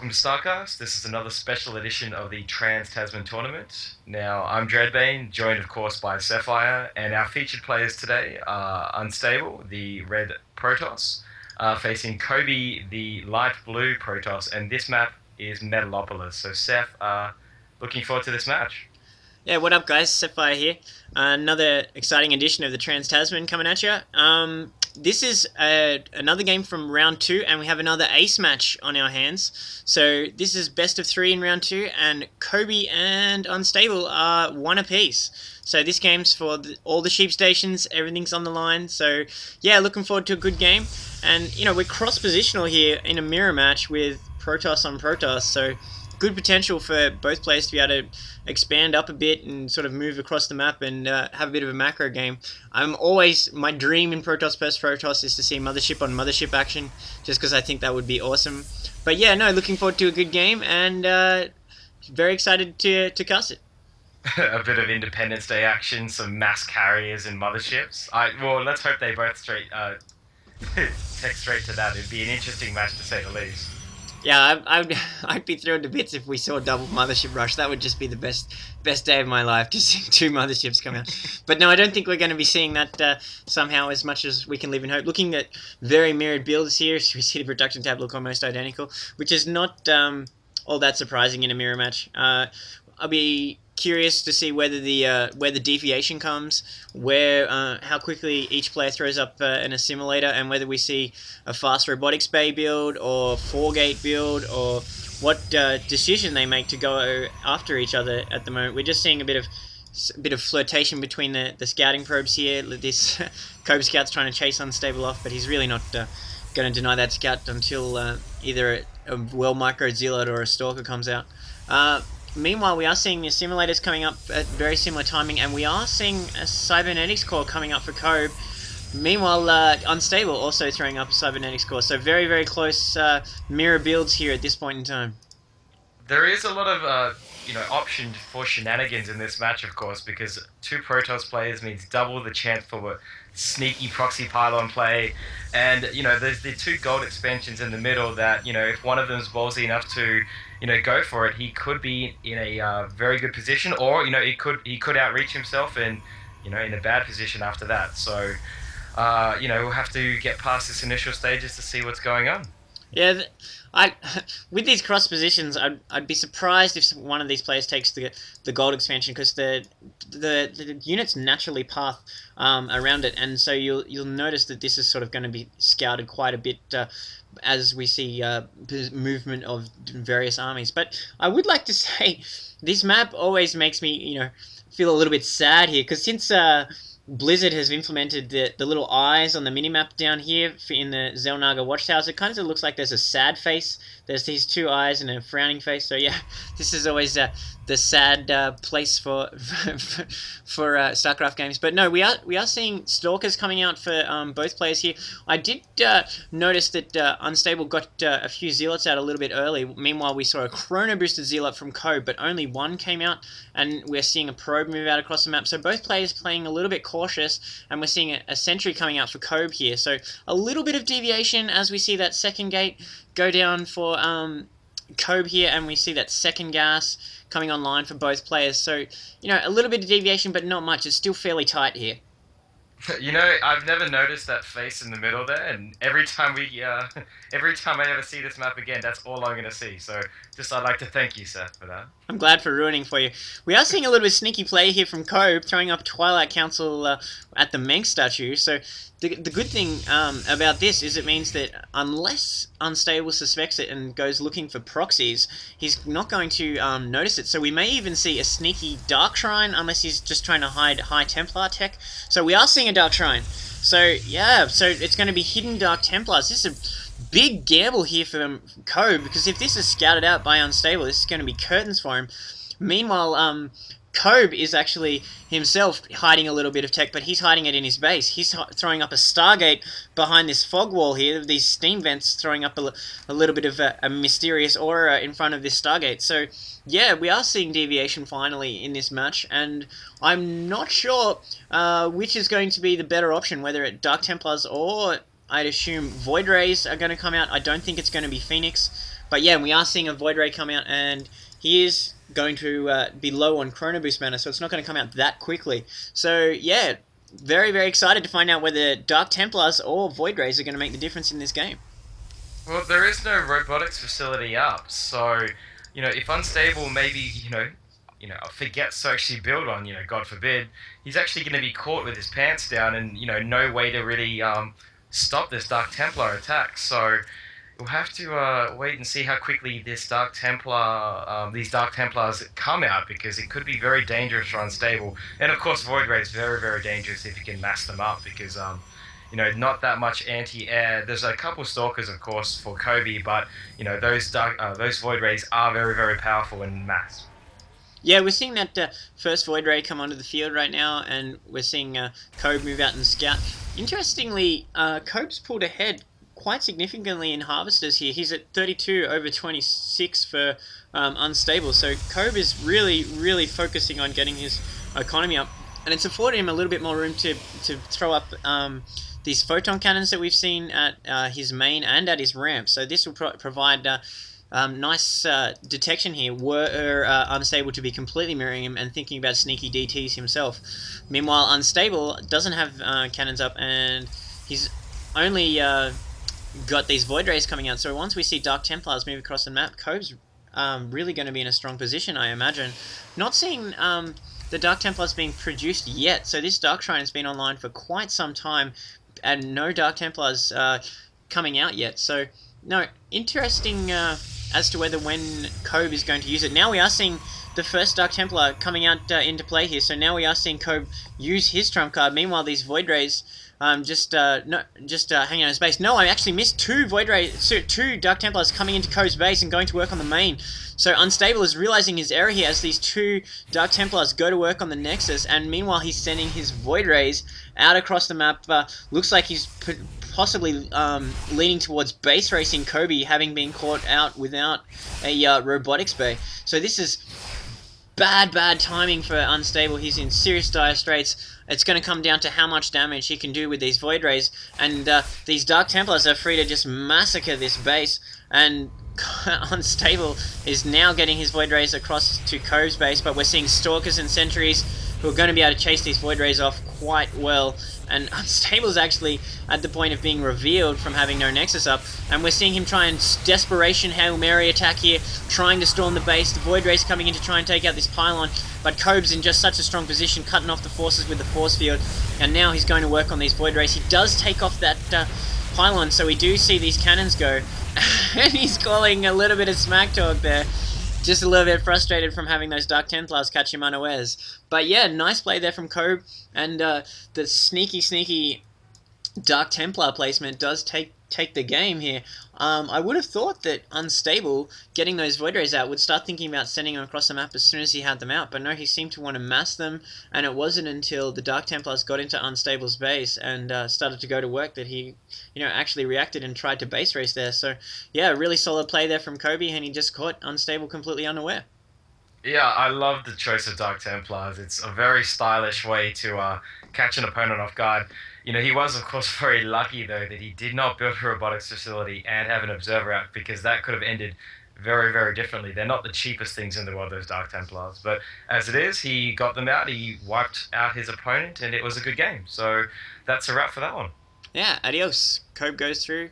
welcome to Starcraft. This is another special edition of the Tasman tournament. Now, I'm Dreadbane, joined of course by Sapphire, and our featured players today are Unstable, the red Protoss, facing Kobe, the light blue Protoss, and this map is Metalopolis. So, Seth, looking forward to this match. Yeah, what up, guys? Sapphire here. Another exciting edition of the Tasman coming at you. This is another game from round 2, and we have another ace match on our hands. So this is best of 3 in round 2, and Kobe and Unstable are 1 apiece. So this game's for all the sheep stations, everything's on the line. So yeah, looking forward to a good game. And you know, we're cross-positional here in a mirror match with Protoss on Protoss, so good potential for both players to be able to expand up a bit and sort of move across the map and have a bit of a macro game. My dream in Protoss vs Protoss is to see mothership on mothership action, just because I think that would be awesome. But yeah, no, looking forward to a good game, and very excited to cuss it. A bit of Independence Day action, some mass carriers and motherships. Well, let's hope they both take straight to that. It'd be an interesting match to say the least. Yeah, I'd be thrilled to bits if we saw a double mothership rush. That would just be the best day of my life, to see 2 motherships come out. But no, I don't think we're going to be seeing that somehow, as much as we can live in hope. Looking at very mirrored builds here, so we see the production tab look almost identical, which is not all that surprising in a mirror match. I'll be curious to see whether the deviation comes, how quickly each player throws up an assimilator, and whether we see a fast robotics bay build or 4-gate build, or what decision they make to go after each other. At the moment, we're just seeing a bit of flirtation between the scouting probes here. This Cobra Scout's trying to chase Unstable off, but he's really not going to deny that scout until either a well micro zealot or a stalker comes out. Meanwhile, we are seeing the simulators coming up at very similar timing, and we are seeing a cybernetics core coming up for Kobe. Meanwhile, Unstable also throwing up a cybernetics core. So very, very close mirror builds here at this point in time. There is a lot of option for shenanigans in this match, of course, because 2 Protoss players means double the chance for sneaky proxy pylon play, and there's the 2 gold expansions in the middle that if one of them's ballsy enough to go for it, he could be in a very good position, or he could outreach himself and in a bad position after that. So we'll have to get past this initial stages to see what's going on. Yeah, with these cross positions, I'd be surprised if one of these players takes the gold expansion, because the units naturally path around it, and so you'll notice that this is sort of going to be scouted quite a bit as we see movement of various armies. But I would like to say this map always makes me feel a little bit sad here, because since Blizzard has implemented the little eyes on the minimap down here in the Xel'Naga watchtowers, it kind of looks like there's a sad face. There's these 2 eyes and a frowning face. So yeah, this is always the sad place for Starcraft games. But no, we are seeing stalkers coming out for both players here. I did notice that Unstable got a few zealots out a little bit early. Meanwhile, we saw a chrono boosted zealot from Kobe, but only 1 came out, and we're seeing a probe move out across the map. So both players playing a little bit cautious, and we're seeing a sentry coming out for Kobe here. So a little bit of deviation as we see that 2nd gate go down for Kobe here, and we see that 2nd gas coming online for both players. So a little bit of deviation, but not much. It's still fairly tight here. I've never noticed that face in the middle there, and every time I ever see this map again, that's all I'm gonna see. So I'd like to thank you, Seth, for that. I'm glad for ruining for you. We are seeing a little bit of sneaky play here from Kobe, throwing up Twilight Council at the Menk statue. So the good thing about this is it means that unless Unstable suspects it and goes looking for proxies, he's not going to notice it. So we may even see a sneaky Dark Shrine, unless he's just trying to hide High Templar tech. So we are seeing a Dark Shrine. So yeah, so it's going to be hidden Dark Templars. This is a big gamble here for Kobe, because if this is scouted out by Unstable, this is going to be curtains for him. Meanwhile, Kobe is actually himself hiding a little bit of tech, but he's hiding it in his base. He's throwing up a Stargate behind this fog wall here, these steam vents throwing up a little bit of a mysterious aura in front of this Stargate. So yeah, we are seeing deviation finally in this match, and I'm not sure which is going to be the better option, whether it's Dark Templars or I'd assume Void Rays are going to come out. I don't think it's going to be Phoenix. But yeah, we are seeing a Void Ray come out, and he is going to be low on Chrono Boost mana, so it's not going to come out that quickly. So yeah, very, very excited to find out whether Dark Templars or Void Rays are going to make the difference in this game. Well, there is no robotics facility up, so if Unstable maybe forgets to actually build one, God forbid, he's actually going to be caught with his pants down, and no way to really stop this Dark Templar attack. So we'll have to wait and see how quickly these Dark Templars come out, because it could be very dangerous for Unstable. And of course, Void Ray is very, very dangerous if you can mass them up, because not that much anti-air. There's a couple Stalkers, of course, for Kobe, but those Void Rays are very, very powerful in mass. Yeah, we're seeing that first Void Ray come onto the field right now, and we're seeing Kobe move out and scout. Interestingly, Kobe's pulled ahead quite significantly in Harvesters here. He's at 32 over 26 for Unstable, so Kobe is really, really focusing on getting his economy up, and it's afforded him a little bit more room to throw up these photon cannons that we've seen at his main and at his ramp. So this will provide nice detection here, were Unstable to be completely mirroring him and thinking about sneaky DTs himself. Meanwhile, Unstable doesn't have cannons up, and he's only got these Void Rays coming out. So once we see Dark Templars move across the map, Cove's really going to be in a strong position, I imagine. Not seeing the Dark Templars being produced yet, so this Dark Shrine has been online for quite some time, and no Dark Templars coming out yet. So, no, interesting as to when Kobe is going to use it. Now we are seeing the first Dark Templar coming out into play here, so now we are seeing Kobe use his trump card. Meanwhile, these Void Rays just hanging on his base. No, I actually missed two Dark Templars coming into Kobe's base and going to work on the main. So Unstable is realizing his error here as these two Dark Templars go to work on the Nexus, and meanwhile he's sending his Void Rays out across the map. Looks like he's possibly leaning towards base racing Kobe, having been caught out without a robotics bay. So this is bad timing for Unstable. He's in serious dire straits. It's going to come down to how much damage he can do with these Void Rays, and these Dark Templars are free to just massacre this base, and Unstable is now getting his Void Rays across to Cove's base, but we're seeing Stalkers and Sentries who are going to be able to chase these Void Rays off quite well, and Unstable's actually at the point of being revealed from having no Nexus up, and we're seeing him try and desperation Hail Mary attack here, trying to storm the base. The Void Rays coming in to try and take out this pylon, but Kobe's in just such a strong position, cutting off the forces with the force field, and now he's going to work on these Void Rays. He does take off that pylon, so we do see these cannons go, and he's calling a little bit of smack talk there. Just a little bit frustrated from having those Dark Templars catch him unawares. But yeah, nice play there from Kobe, and the sneaky Dark Templar placement does take the game here. I would have thought that Unstable, getting those Void Rays out, would start thinking about sending them across the map as soon as he had them out, but no, he seemed to want to mass them, and it wasn't until the Dark Templars got into Unstable's base and started to go to work that he actually reacted and tried to base race there. So yeah, really solid play there from Kobe, and he just caught Unstable completely unaware. Yeah, I love the choice of Dark Templars. It's a very stylish way to catch an opponent off guard. He was, of course, very lucky, though, that he did not build a robotics facility and have an observer out, because that could have ended very, very differently. They're not the cheapest things in the world, those Dark Templars. But as it is, he got them out, he wiped out his opponent, and it was a good game. So that's a wrap for that one. Yeah, adios. Kobe goes through,